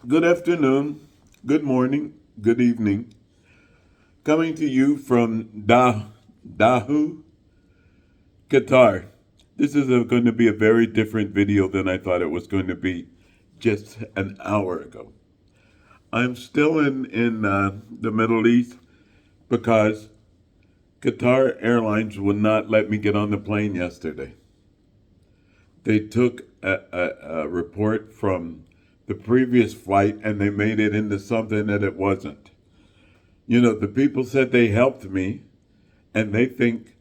Good afternoon, good morning, good evening. Coming to you from Dahu, Qatar. This is going to be a very different video than I thought it was going to be just an hour ago. I'm still in the Middle East because Qatar Airlines would not let me get on the plane yesterday. They took a report from the previous flight and they made it into something that it wasn't. The people said they helped me, and they think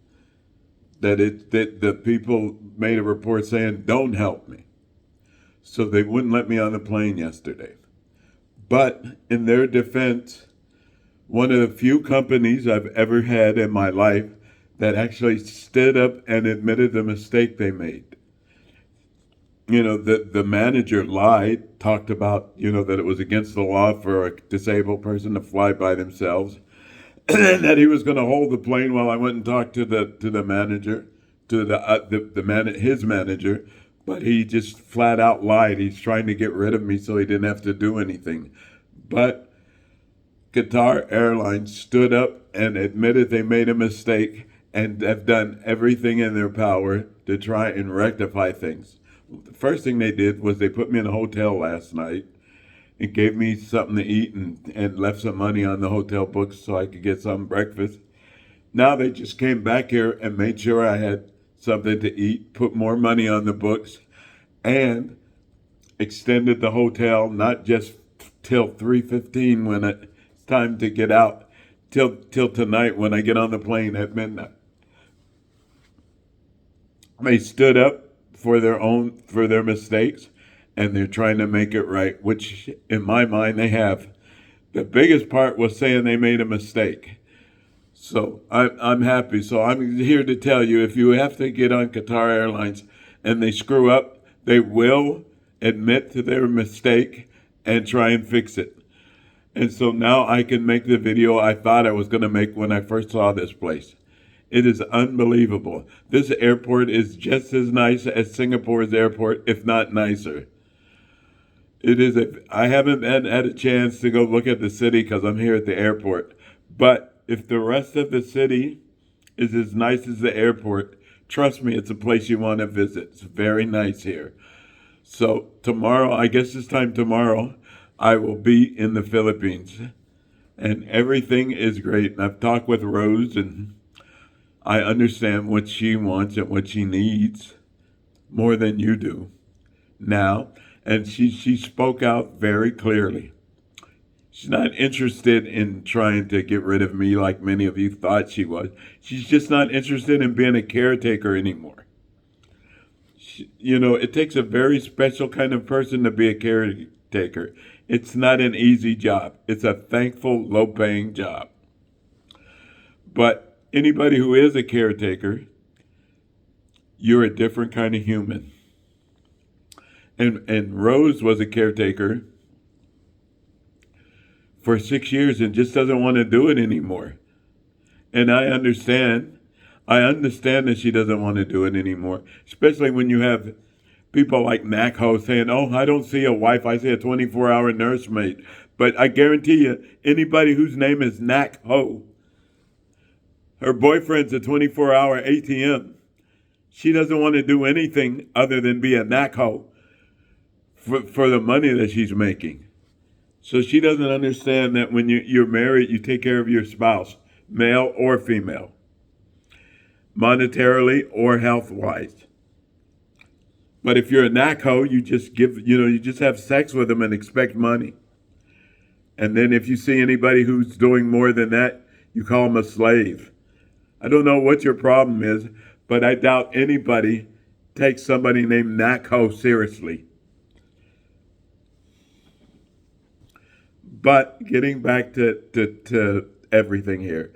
that the people made a report saying don't help me. So they wouldn't let me on the plane yesterday. But in their defense, one of the few companies I've ever had in my life that actually stood up and admitted the mistake they made. The manager lied, talked about, that it was against the law for a disabled person to fly by themselves, and that he was going to hold the plane while I went and talked to the manager, to his manager, but he just flat out lied. He's trying to get rid of me so he didn't have to do anything. But Qatar Airlines stood up and admitted they made a mistake and have done everything in their power to try and rectify things. The first thing they did was they put me in a hotel last night and gave me something to eat and left some money on the hotel books so I could get some breakfast. Now they just came back here and made sure I had something to eat, put more money on the books, and extended the hotel not just till 3:15 when it's time to get out, till tonight when I get on the plane at midnight. They stood up for their mistakes, and they're trying to make it right, which in my mind they have. The biggest part was saying they made a mistake. So I'm happy. So I'm here to tell you, if you have to get on Qatar Airlines and they screw up, they will admit to their mistake and try and fix it. And so now I can make the video I thought I was going to make when I first saw this place. It is unbelievable. This airport is just as nice as Singapore's airport, if not nicer. I haven't had a chance to go look at the city because I'm here at the airport. But if the rest of the city is as nice as the airport, trust me, it's a place you want to visit. It's very nice here. So tomorrow, I guess this time tomorrow, I will be in the Philippines. And everything is great. And I've talked with Rose, and I understand what she wants and what she needs more than you do now. And she spoke out very clearly. She's not interested in trying to get rid of me like many of you thought she was. She's just not interested in being a caretaker anymore. It takes a very special kind of person to be a caretaker. It's not an easy job. It's a thankful, low-paying job. But anybody who is a caretaker, you're a different kind of human. And Rose was a caretaker for 6 years and just doesn't want to do it anymore. And I understand. I understand that she doesn't want to do it anymore, especially when you have people like Ho saying, oh, I don't see a wife, I see a 24-hour nursemaid. But I guarantee you, anybody whose name is Ho, her boyfriend's a 24-hour ATM. She doesn't want to do anything other than be a Ho for the money that she's making. So she doesn't understand that when you're married, you take care of your spouse, male or female, monetarily or health-wise. But if you're a NACO, you just have sex with them and expect money. And then if you see anybody who's doing more than that, you call them a slave. I don't know what your problem is, but I doubt anybody takes somebody named NACO seriously. But getting back to everything here,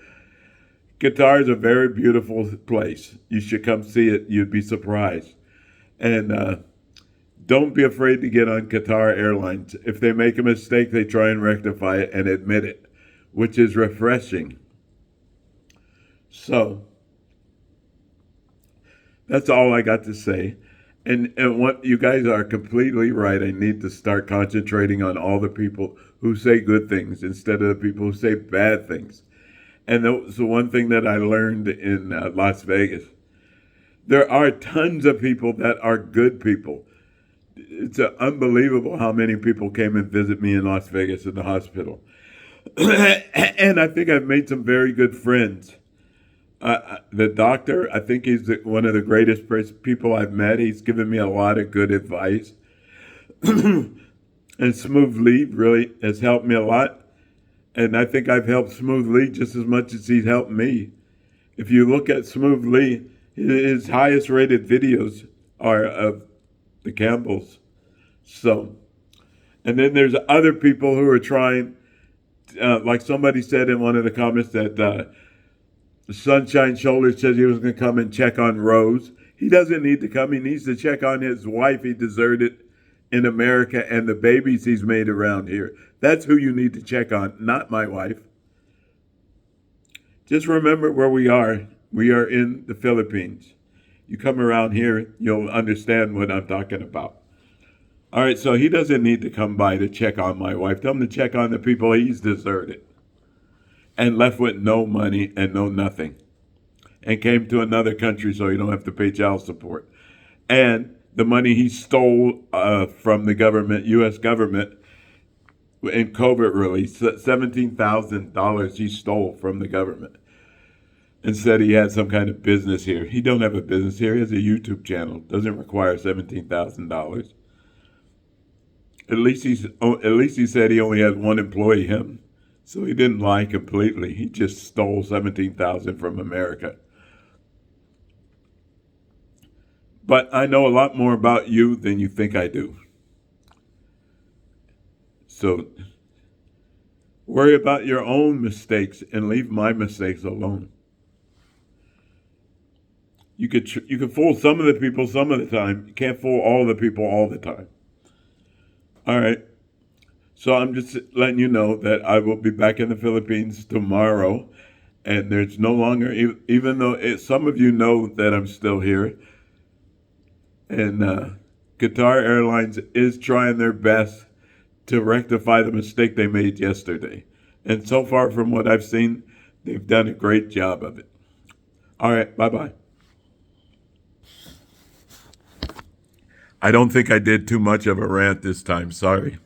Qatar is a very beautiful place. You should come see it. You'd be surprised. And don't be afraid to get on Qatar Airlines. If they make a mistake, they try and rectify it and admit it, which is refreshing. So that's all I got to say. And what you guys are completely right. I need to start concentrating on all the people who say good things instead of the people who say bad things. And that was the one thing that I learned in Las Vegas. There are tons of people that are good people. It's unbelievable how many people came and visit me in Las Vegas in the hospital. And I think I've made some very good friends. The doctor, I think he's one of the greatest people I've met. He's given me a lot of good advice. And Smooth Lee really has helped me a lot. And I think I've helped Smooth Lee just as much as he's helped me. If you look at Smooth Lee, his highest rated videos are of the Campbells. So, and then there's other people who are trying, like somebody said in one of the comments that Sunshine Shoulders said he was going to come and check on Rose. He doesn't need to come. He needs to check on his wife he deserted in America and the babies he's made around here. That's who you need to check on, not my wife. Just remember where we are. We are in the Philippines. You come around here, you'll understand what I'm talking about. All right, so he doesn't need to come by to check on my wife. Tell him to check on the people he's deserted and left with no money and no nothing and came to another country so you don't have to pay child support. And the money he stole from the government, U.S. government, in COVID relief, $17,000 he stole from the government and said he had some kind of business here. He don't have a business here. He has a YouTube channel. Doesn't require $17,000. At least he said he only had one employee, him. So he didn't lie completely. He just stole $17,000 from America. But I know a lot more about you than you think I do. So worry about your own mistakes and leave my mistakes alone. You could fool some of the people some of the time. You can't fool all the people all the time. All right. So I'm just letting you know that I will be back in the Philippines tomorrow. And there's no longer, even though some of you know that I'm still here. And Qatar Airlines is trying their best to rectify the mistake they made yesterday. And so far from what I've seen, they've done a great job of it. All right, bye-bye. I don't think I did too much of a rant this time. Sorry.